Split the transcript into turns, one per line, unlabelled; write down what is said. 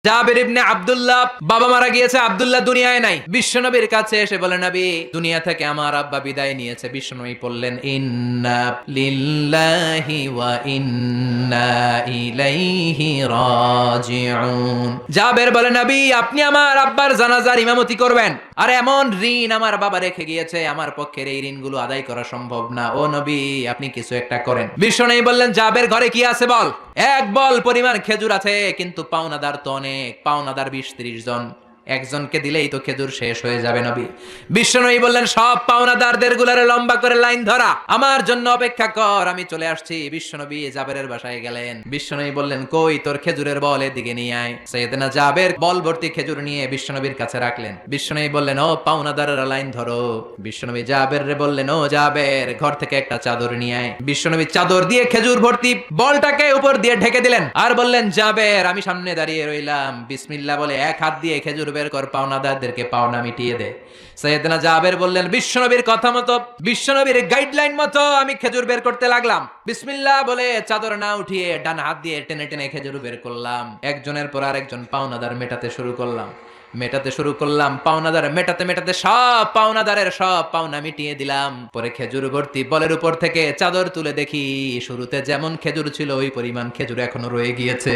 জাবের ইবনে আব্দুল্লাহ, বাবা মারা গিয়েছে, আব্দুল্লাহ দুনিয়ায় নাই। বিশ্বনবীর কাছে এসে বলে, নবী দুনিয়া থেকে আমার আব্বা বিদায় নিয়েছে। বিশ্বনবী বললেন, ইন্না লিল্লাহি ওয়া ইন্না ইলাইহি রাজিউন। জাবের বলে, নবী আপনি আমার আব্বার জানাজার ইমামতি করবেন। আর এমন ঋণ আমার বাবা রেখে গিয়েছে, আমার পক্ষের এই ঋণগুলো আদায় করা সম্ভব না। ও নবী আপনি কিছু একটা করেন। বিশ্বনবী বললেন, জাবের ঘরে কি আছে বল। এক বল পরিমাণ খেজুর আছে, কিন্তু পাওনাদার তো অনেক, পাওনাদার 20-30 জন, একজনকে দিলেই তো খেজুর শেষ হয়ে যাবে। নবী বিশ্বনবী বললেন, সব পাওনাদারদের গুলারে লম্বা করে লাইন ধরা, আমার জন্য অপেক্ষা কর, আমি চলে আসছি। বিশ্বনবী জাবেরের বাসায় গেলেন। বিশ্বনবী বললেন, কই তোর খেজুরের বল, এদিকে নিয়ে আয়। সাইয়েদনা জাবের বল ভর্তি খেজুর নিয়ে বিশ্বনবীর কাছে রাখলেন। বিশ্বনবী বললেন, ও পাওনাদারেরা লাইন ধরো। বিশ্বনবী জাবের রে বললেন, ও জাবের ঘর থেকে একটা চাদর নিয়ে আয়। বিশ্বনবী চাদর দিয়ে খেজুর ভর্তি বলটাকে উপর দিয়ে ঢেকে দিলেন, আর বললেন, জাবের আমি সামনে দাঁড়িয়ে রইলাম, বিসমিল্লাহ বলে এক হাত দিয়ে খেজুর বের কর, পাওনাদারদেরকে পাওনা মিটিয়ে দে। সাইয়েদনা জাবের বললেন, বিশ্বনবীর কথা মতো, বিশ্বনবীর গাইডলাইন মতো আমি খেজুর বের করতে লাগলাম। বিসমিল্লাহ বলে চাদর না উঠিয়ে ডান হাত দিয়ে টেনে টেনে খেজুর বের করলাম। একজনের পর আরেকজন পাওনাদার মেটাতে শুরু করলাম। পাওনাদার মেটাতে মেটাতে সব পাওনাদারের সব পাওনা মিটিয়ে দিলাম। পরে খেজুর ভর্তি বলের উপর থেকে চাদর তুলে দেখি, শুরুতে যেমন খেজুর ছিল ওই পরিমাণ খেজুর এখনো রয়ে গিয়েছে।